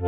So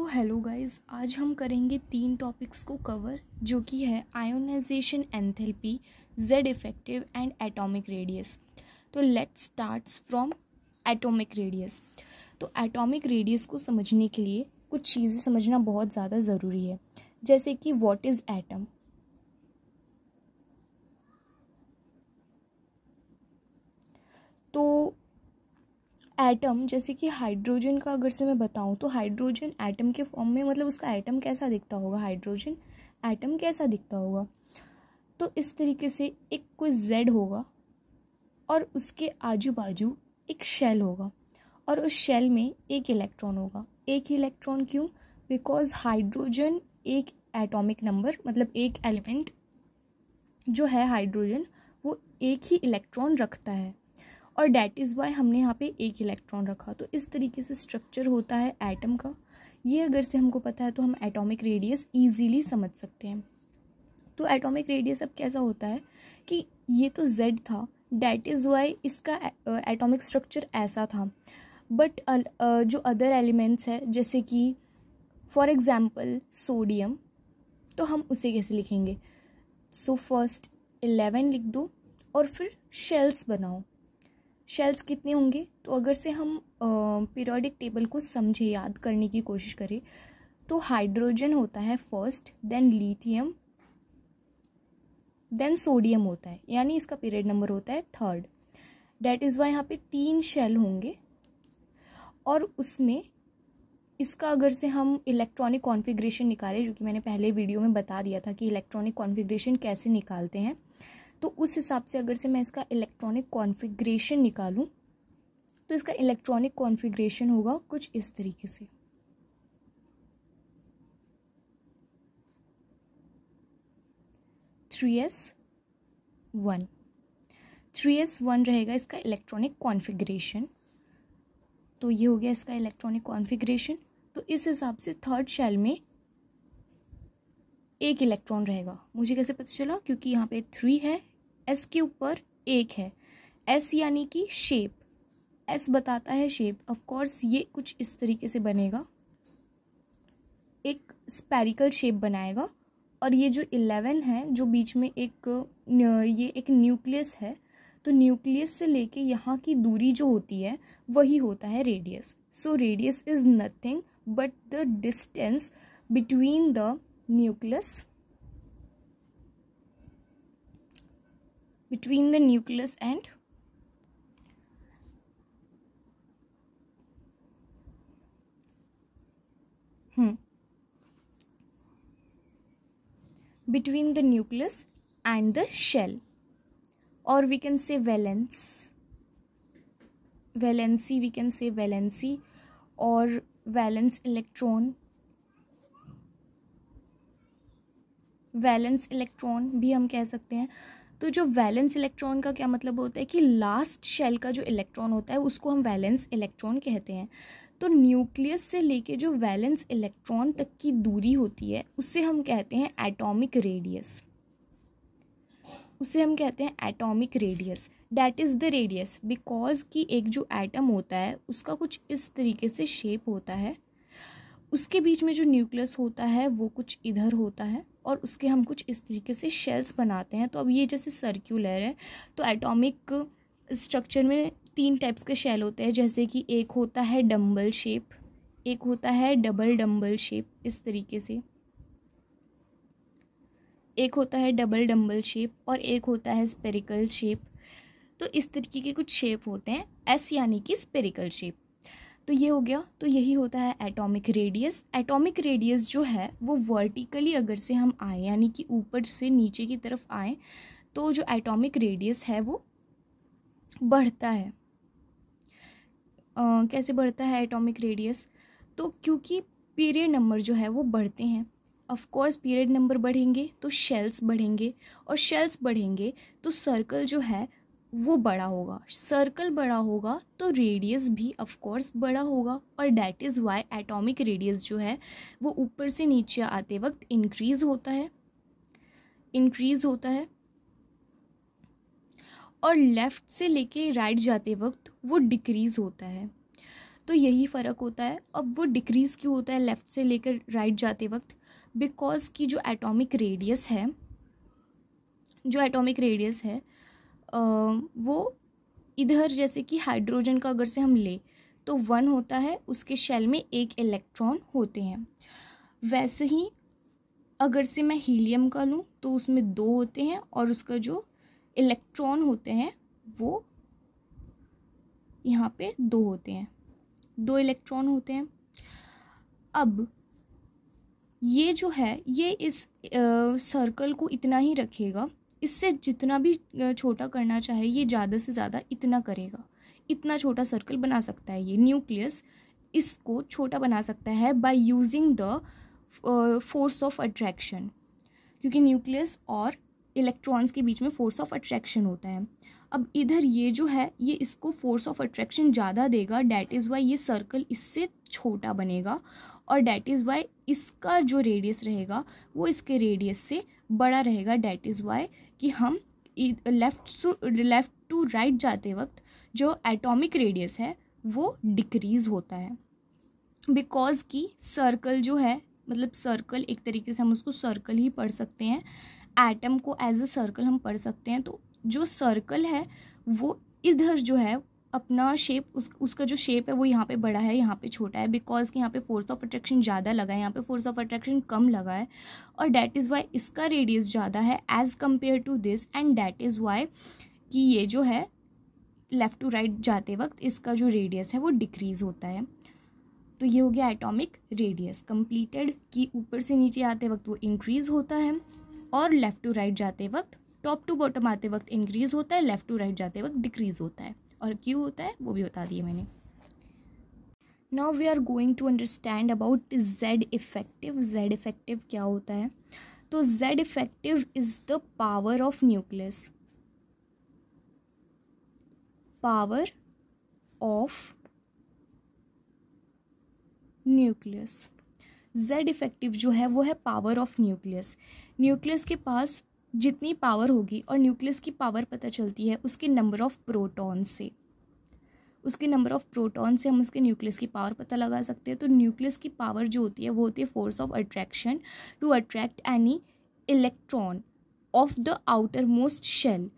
hello guys, आज हम करेंगे 3 टॉपिक्स को कवर, जो कि है ionization enthalpy, Z effective and atomic radius. तो let's starts from atomic radius. तो एटॉमिक रेडियस को समझने के लिए कुछ चीज़ें समझना बहुत ज़्यादा ज़रूरी है, जैसे कि व्हाट इज़ एटम। तो एटम, जैसे कि हाइड्रोजन का अगर से मैं बताऊं, तो हाइड्रोजन एटम के फॉर्म में, मतलब उसका एटम कैसा दिखता होगा, हाइड्रोजन एटम कैसा दिखता होगा। तो इस तरीके से एक कोई जेड होगा और उसके आजू बाजू एक शेल होगा, और उस शेल में एक इलेक्ट्रॉन होगा। एक ही इलेक्ट्रॉन क्यों? बिकॉज हाइड्रोजन एक एटॉमिक नंबर, मतलब एक एलिमेंट जो है हाइड्रोजन, वो एक ही इलेक्ट्रॉन रखता है, और डैट इज़ वाई हमने यहाँ पे एक इलेक्ट्रॉन रखा। तो इस तरीके से स्ट्रक्चर होता है एटम का। ये अगर से हमको पता है तो हम एटॉमिक रेडियस ईजीली समझ सकते हैं। तो एटॉमिक रेडियस अब कैसा होता है कि ये तो Z था, डैट इज़ वाई इसका एटॉमिक स्ट्रक्चर ऐसा था। बट जो अदर एलिमेंट्स है, जैसे कि फॉर एग्जांपल सोडियम, तो हम उसे कैसे लिखेंगे? सो फर्स्ट 11 लिख दो और फिर शेल्स बनाओ। शेल्स कितने होंगे? तो अगर से हम पीरियोडिक टेबल को समझे, याद करने की कोशिश करें, तो हाइड्रोजन होता है first, then lithium, then sodium होता है, यानी इसका पीरियड नंबर होता है थर्ड। डैट इज़ वाई यहाँ पे 3 शेल होंगे, और उसमें इसका अगर से हम इलेक्ट्रॉनिक कॉन्फ़िगरेशन निकालें, जो कि मैंने पहले वीडियो में बता दिया था कि इलेक्ट्रॉनिक कॉन्फ़िगरेशन कैसे निकालते हैं, तो उस हिसाब से अगर से मैं इसका इलेक्ट्रॉनिक कॉन्फ़िगरेशन निकालूं, तो इसका इलेक्ट्रॉनिक कॉन्फ़िगरेशन होगा कुछ इस तरीके से। थ्री एस वन रहेगा इसका इलेक्ट्रॉनिक कॉन्फ़िगरेशन। तो ये हो गया इसका इलेक्ट्रॉनिक कॉन्फ़िगरेशन। तो इस हिसाब से थर्ड शेल में एक इलेक्ट्रॉन रहेगा। मुझे कैसे पता चला? क्योंकि यहाँ पे 3 है, एस के ऊपर 1 है। एस यानी कि शेप, एस बताता है शेप। ऑफ कोर्स ये कुछ इस तरीके से बनेगा, एक स्पेरिकल शेप बनाएगा। और ये जो 11 है, जो बीच में ये एक न्यूक्लियस है, तो न्यूक्लियस से लेके यहाँ की दूरी जो होती है वही होता है radius. So radius is nothing but the distance between the nucleus and between the nucleus and the shell, or we can say valency, we can say valency or valence electron भी हम कह सकते हैं। तो जो वैलेंस इलेक्ट्रॉन का क्या मतलब होता है कि लास्ट शेल का जो इलेक्ट्रॉन होता है उसको हम वैलेंस इलेक्ट्रॉन कहते हैं। तो न्यूक्लियस से लेके जो वैलेंस इलेक्ट्रॉन तक की दूरी होती है उसे हम कहते हैं atomic radius. That is the radius, because कि एक जो एटम होता है उसका कुछ इस तरीके से शेप होता है, उसके बीच में जो न्यूक्लियस होता है वो कुछ इधर होता है, और उसके हम कुछ इस तरीके से शेल्स बनाते हैं। तो अब ये जैसे सर्क्यूलर है, तो एटॉमिक स्ट्रक्चर में 3 टाइप्स के शेल होते हैं, जैसे कि एक होता है डम्बल शेप, एक होता है डबल डम्बल शेप, इस तरीके से एक होता है डबल डम्बल शेप, और एक होता है स्पेरिकल शेप। तो इस तरीके के कुछ शेप होते हैं, एस यानी कि स्पेरिकल शेप। तो ये हो गया। तो यही होता है एटॉमिक रेडियस। एटॉमिक रेडियस जो है वो वर्टिकली अगर से हम आए, यानी कि ऊपर से नीचे की तरफ आए, तो जो एटॉमिक रेडियस है वो बढ़ता है। कैसे बढ़ता है एटॉमिक रेडियस? तो क्योंकि पीरियड नंबर जो है वो बढ़ते हैं। ऑफ कोर्स पीरियड नंबर बढ़ेंगे तो शेल्स बढ़ेंगे, और शेल्स बढ़ेंगे तो सर्कल जो है वो बड़ा होगा। सर्कल बड़ा होगा तो रेडियस भी ऑफ कोर्स बड़ा होगा, और that is Y atomic radius जो है वो ऊपर से नीचे आते वक्त इंक्रीज़ होता है। और लेफ़्ट से लेके राइट जाते वक्त वो डिक्रीज़ होता है। तो यही फ़र्क होता है। अब वो डिक्रीज़ क्यों होता है लेफ़्ट से लेकर राइट जाते वक्त? बिकॉज़ की जो एटॉमिक रेडियस है वो इधर, जैसे कि हाइड्रोजन का अगर से हम ले तो 1 होता है, उसके शेल में 1 इलेक्ट्रॉन होते हैं। वैसे ही अगर से मैं हीलियम का लूँ तो उसमें 2 होते हैं और उसका जो इलेक्ट्रॉन होते हैं वो यहाँ पे 2 होते हैं, 2 इलेक्ट्रॉन होते हैं। अब ये जो है ये इस सर्कल को इतना ही रखेगा, इससे जितना भी छोटा करना चाहे ये ज़्यादा से ज़्यादा इतना करेगा, इतना छोटा सर्कल बना सकता है। ये न्यूक्लियस इसको छोटा बना सकता है by using the force of attraction, क्योंकि न्यूक्लियस और इलेक्ट्रॉन्स के बीच में फोर्स ऑफ अट्रैक्शन होता है। अब इधर ये जो है ये इसको फोर्स ऑफ अट्रैक्शन ज़्यादा देगा, डैट इज़ वाई ये सर्कल इससे छोटा बनेगा, और डैट इज़ वाई इसका जो रेडियस रहेगा वो इसके रेडियस से बड़ा रहेगा। डैट इज़ वाई कि हम लेफ़्ट टू राइट जाते वक्त जो एटॉमिक रेडियस है वो डिक्रीज़ होता है। बिकॉज की सर्कल जो है, मतलब सर्कल एक तरीके से हम उसको सर्कल ही पढ़ सकते हैं, एटम को एज अ सर्कल हम पढ़ सकते हैं। तो जो सर्कल है वो इधर जो है अपना शेप, उसका जो शेप है वो यहाँ पे बड़ा है, यहाँ पे छोटा है, बिकॉज कि यहाँ पे फोर्स ऑफ अट्रैक्शन ज़्यादा लगा है, यहाँ पे फोर्स ऑफ अट्रैक्शन कम लगा है, और डैट इज़ वाई इसका रेडियस ज़्यादा है as compare to this, and that is why कि ये जो है लेफ़्ट टू राइट जाते वक्त इसका जो रेडियस है वो डिक्रीज़ होता है। तो ये हो गया एटॉमिक रेडियस कंप्लीटेड, कि ऊपर से नीचे आते वक्त वो इंक्रीज़ होता है और लेफ़्ट टू राइट जाते वक्त, टॉप टू बॉटम आते वक्त इंक्रीज़ होता है, लेफ़्ट टू राइट जाते वक्त डिक्रीज़ होता है। और क्यों होता है वो भी बता दिया मैंने। Now we are going to understand about Z effective. Z effective क्या होता है? तो Z effective is the power of nucleus, power of nucleus. Z effective जो है वो है पावर ऑफ न्यूक्लियस। न्यूक्लियस के पास जितनी पावर होगी, और न्यूक्लियस की पावर पता चलती है उसके नंबर ऑफ प्रोटॉन से, उसके नंबर ऑफ प्रोटॉन से हम उसके न्यूक्लियस की पावर पता लगा सकते हैं। तो न्यूक्लियस की पावर जो होती है वो होती है force of attraction to attract any electron of the outermost shell.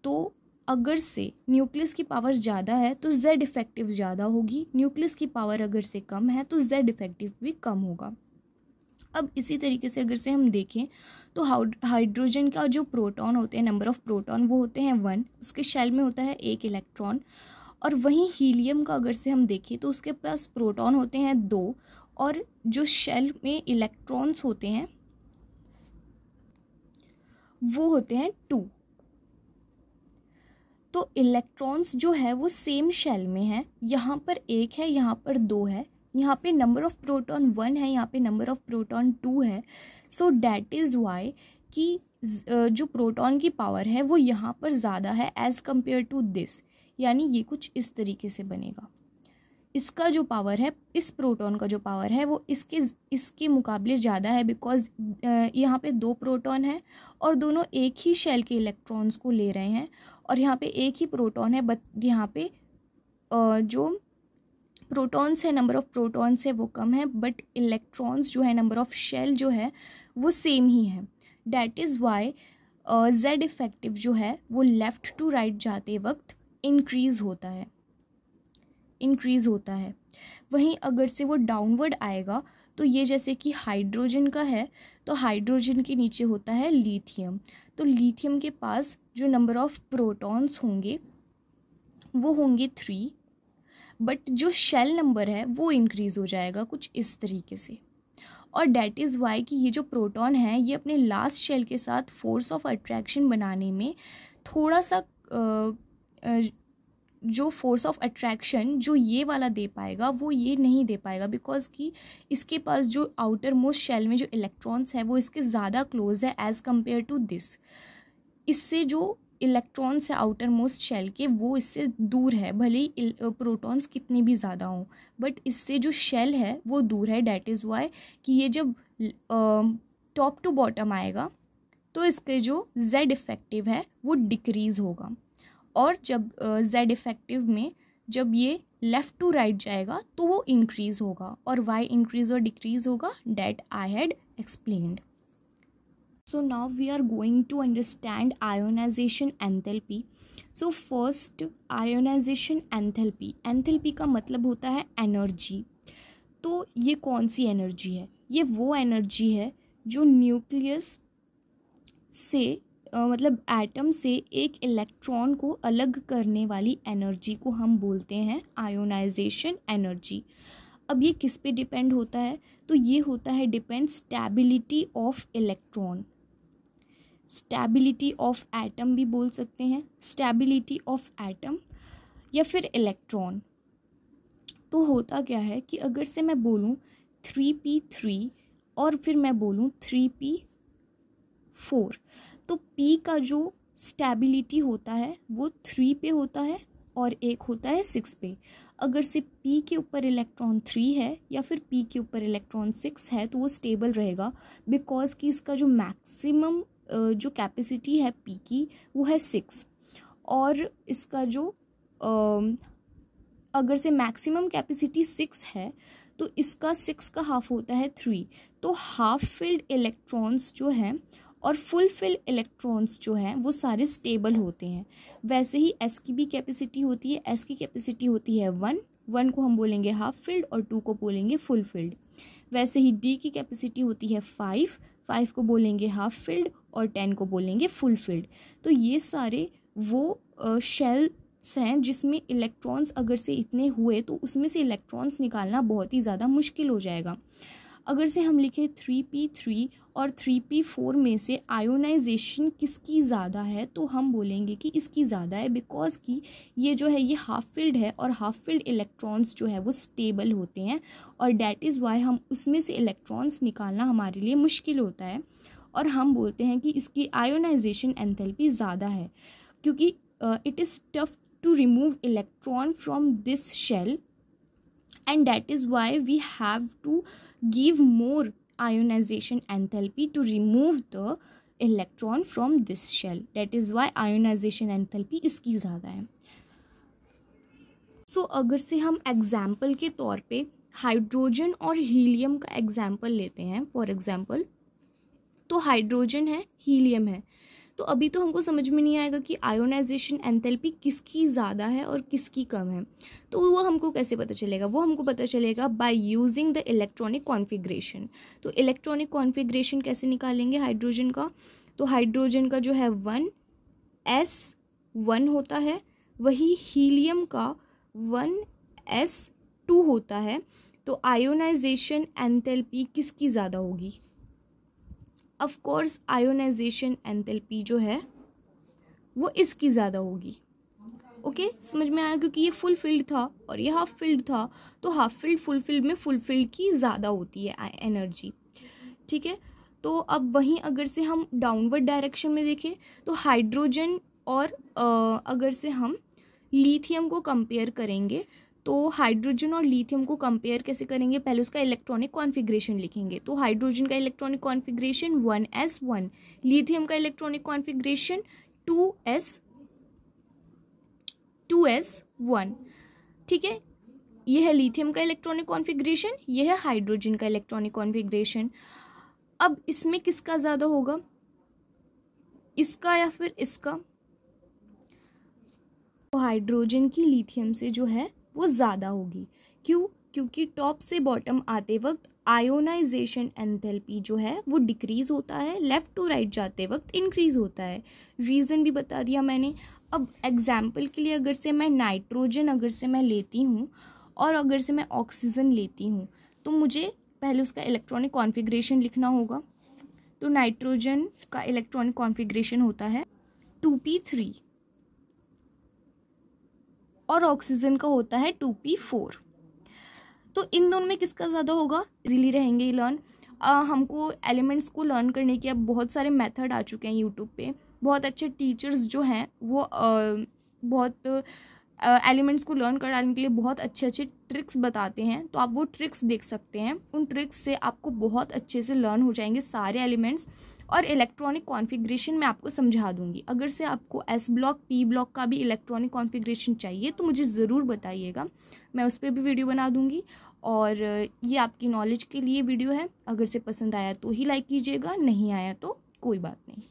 तो अगर से न्यूक्लियस की पावर ज़्यादा है तो जेड इफेक्टिव ज़्यादा होगी, न्यूक्लियस की पावर अगर से कम है तो जेड इफेक्टिव भी कम होगा। अब इसी तरीके से अगर से हम देखें तो हाइड्रोजन का जो प्रोटॉन होते हैं, नंबर ऑफ प्रोटॉन वो होते हैं 1, उसके शेल में होता है 1 इलेक्ट्रॉन। और वहीं हीलियम का अगर से हम देखें तो उसके पास प्रोटॉन होते हैं 2, और जो शेल में इलेक्ट्रॉन्स होते हैं वो होते हैं 2। तो इलेक्ट्रॉन्स जो है वो सेम शेल में है, यहाँ पर 1 है, यहाँ पर 2 है, यहाँ पे नंबर ऑफ प्रोटॉन 1 है, यहाँ पे नंबर ऑफ प्रोटॉन 2 है। सो डैट इज़ वाई कि जो प्रोटॉन की पावर है वो यहाँ पर ज़्यादा है एज़ कम्पेयर टू दिस, यानी ये कुछ इस तरीके से बनेगा। इसका जो पावर है, इस प्रोटॉन का जो पावर है वो इसके मुकाबले ज़्यादा है, बिकॉज यहाँ पे 2 प्रोटॉन है और दोनों एक ही शेल के इलेक्ट्रॉन्स को ले रहे हैं, और यहाँ पे एक ही प्रोटॉन है, बट यहाँ पे जो प्रोटॉन्स है, नंबर ऑफ प्रोटॉन्स है वो कम है, बट इलेक्ट्रॉन्स जो है, नंबर ऑफ शेल जो है वो सेम ही है। That is Y Z effective जो है वो लेफ़्ट टू राइट जाते वक्त इंक्रीज़ होता है। वहीं अगर से वो डाउनवर्ड आएगा तो ये जैसे कि हाइड्रोजन का है, तो हाइड्रोजन के नीचे होता है लिथियम। तो लिथियम के पास जो नंबर ऑफ प्रोटॉन्स होंगे वो होंगे 3, बट जो शेल नंबर है वो इंक्रीज़ हो जाएगा कुछ इस तरीके से। और डैट इज़ वाई कि ये जो प्रोटॉन है ये अपने लास्ट शेल के साथ फोर्स ऑफ अट्रैक्शन बनाने में थोड़ा सा जो फोर्स ऑफ अट्रैक्शन जो ये वाला दे पाएगा वो ये नहीं दे पाएगा, बिकॉज कि इसके पास जो आउटर मोस्ट शेल में जो इलेक्ट्रॉन्स है वो इसके ज़्यादा क्लोज है एज़ कम्पेयर टू दिस। इससे जो इलेक्ट्रॉन्स है आउटर मोस्ट शेल के वो इससे दूर है, भले ही प्रोटॉन्स कितने भी ज़्यादा हों, बट इससे जो शेल है वो दूर है। डैट इज़ वाई कि ये जब टॉप टू बॉटम आएगा तो इसके जो जेड इफेक्टिव है वो डिक्रीज़ होगा। और जब z इफेक्टिव में जब ये लेफ़्ट टू राइट जाएगा तो वो इंक्रीज़ होगा, और y इंक्रीज़ और डिक्रीज़ होगा, that I had explained. So now we are going to understand ionization enthalpy. So first ionization enthalpy. Enthalpy का मतलब होता है एनर्जी. तो ये कौन सी एनर्जी है? ये वो एनर्जी है जो न्यूक्लियस से मतलब एटम से एक इलेक्ट्रॉन को अलग करने वाली एनर्जी को हम बोलते हैं आयोनाइजेशन एनर्जी. अब ये किस पे डिपेंड होता है? तो ये होता है depend stability of electron, stability of atom भी बोल सकते हैं, स्टेबिलिटी ऑफ एटम या फिर इलेक्ट्रॉन. तो होता क्या है कि अगर से मैं बोलूँ 3p3 और फिर मैं बोलूँ 3p4, तो p का जो स्टेबिलिटी होता है वो 3 पे होता है और एक होता है 6 पे. अगर से p के ऊपर इलेक्ट्रॉन 3 है या फिर p के ऊपर इलेक्ट्रॉन 6 है तो वो स्टेबल रहेगा, बिकॉज कि इसका जो मैक्सिमम जो कैपेसिटी है p की वो है 6, और इसका जो अगर से मैक्सिमम कैपेसिटी 6 है तो इसका 6 का हाफ होता है 3. तो हाफ फिल्ड इलेक्ट्रॉन्स जो हैं और फुल फिल इलेक्ट्रॉन्स जो हैं वो सारे स्टेबल होते हैं. वैसे ही s की भी कैपेसिटी होती है, s की कैपेसिटी होती है 1 को हम बोलेंगे हाफ फिल्ड और 2 को बोलेंगे फुल फिल्ड. वैसे ही d की कैपेसिटी होती है 5 को बोलेंगे हाफ फिल्ड और 10 को बोलेंगे फुल फिल्ड. तो ये सारे वो शेल्स हैं जिसमें इलेक्ट्रॉन्स अगर से इतने हुए तो उसमें से इलेक्ट्रॉन्स निकालना बहुत ही ज़्यादा मुश्किल हो जाएगा. अगर से हम लिखें 3p3 और 3p4 में से आयोनाइजेशन किसकी ज़्यादा है, तो हम बोलेंगे कि इसकी ज़्यादा है, बिकॉज कि ये जो है ये हाफ फिल्ड है और हाफ फिल्ड इलेक्ट्रॉन्स जो है वो स्टेबल होते हैं, और डैट इज़ वाई हम उसमें से इलेक्ट्रॉन्स निकालना हमारे लिए मुश्किल होता है, और हम बोलते हैं कि इसकी आयोनाइजेशन एंथैल्पी ज़्यादा है, क्योंकि it is tough to remove electron from this shell, and that is why we have to give more ionization enthalpy to remove the electron from this shell. That is why ionization enthalpy इसकी ज़्यादा है. So अगर से हम example के तौर पे hydrogen और हीलियम का एग्जाम्पल लेते हैं, फॉर एग्जाम्पल तो हाइड्रोजन है, हीलियम है, तो अभी तो हमको समझ में नहीं आएगा कि आयोनाइजेशन एंथैल्पी किसकी ज़्यादा है और किसकी कम है. तो वो हमको कैसे पता चलेगा? वो हमको पता चलेगा by using the electronic configuration. तो इलेक्ट्रॉनिक कॉन्फ़िगरेशन कैसे निकालेंगे हाइड्रोजन का? तो हाइड्रोजन का जो है 1s1 होता है, वही हीलियम का 1s2 होता है. तो आयोनाइजेशन एंथैल्पी किसकी ज़्यादा होगी? ऑफ कोर्स आयोनाइजेशन एंथैल्पी जो है वो इसकी ज़्यादा होगी. ओके, समझ में आया? क्योंकि ये फुल फिल्ड था और ये हाफ फिल्ड था, तो हाफ फिल्ड फुल फिल्ड में फुल फिल्ड की ज़्यादा होती है एनर्जी. ठीक है, तो अब वहीं अगर से हम डाउनवर्ड डायरेक्शन में देखें तो हाइड्रोजन और अगर से हम लिथियम को कंपेयर करेंगे, तो हाइड्रोजन और लिथियम को कंपेयर कैसे करेंगे? पहले उसका इलेक्ट्रॉनिक कॉन्फ़िगरेशन लिखेंगे. तो हाइड्रोजन का इलेक्ट्रॉनिक कॉन्फ़िगरेशन 1s1, लिथियम का इलेक्ट्रॉनिक कॉन्फ़िगरेशन 2s1. ठीक है, ये है लिथियम का इलेक्ट्रॉनिक कॉन्फ़िगरेशन, ये है हाइड्रोजन का इलेक्ट्रॉनिक कॉन्फ़िगरेशन. अब इसमें किसका ज़्यादा होगा, इसका या फिर इसका? तो हाइड्रोजन की लिथियम से जो है वो ज़्यादा होगी. क्यों? क्योंकि टॉप से बॉटम आते वक्त आयोनाइजेशन एंथैल्पी जो है वो डिक्रीज़ होता है, लेफ़्ट टू राइट जाते वक्त इंक्रीज़ होता है. रीज़न भी बता दिया मैंने. अब एग्जाम्पल के लिए अगर से मैं नाइट्रोजन अगर से मैं लेती हूँ और अगर से मैं ऑक्सीजन लेती हूँ, तो मुझे पहले उसका इलेक्ट्रॉनिक कॉन्फ़िगरेशन लिखना होगा. तो नाइट्रोजन का इलेक्ट्रॉनिक कॉन्फ़िगरेशन होता है 2p3 और ऑक्सीजन का होता है 2p4. तो इन दोनों में किसका ज़्यादा होगा? इजीली रहेंगे लर्न. हमको एलिमेंट्स को लर्न करने के अब बहुत सारे मेथड आ चुके हैं यूट्यूब पे. बहुत अच्छे टीचर्स जो हैं वो बहुत एलिमेंट्स को लर्न कराने के लिए बहुत अच्छे अच्छे ट्रिक्स बताते हैं. तो आप वो ट्रिक्स देख सकते हैं. उन ट्रिक्स से आपको बहुत अच्छे से लर्न हो जाएंगे सारे एलिमेंट्स. और इलेक्ट्रॉनिक कॉन्फ़िगरेशन मैं आपको समझा दूंगी। अगर से आपको एस ब्लॉक पी ब्लॉक का भी इलेक्ट्रॉनिक कॉन्फ़िगरेशन चाहिए तो मुझे ज़रूर बताइएगा, मैं उस पर भी वीडियो बना दूंगी। और ये आपकी नॉलेज के लिए वीडियो है, अगर से पसंद आया तो ही लाइक कीजिएगा, नहीं आया तो कोई बात नहीं।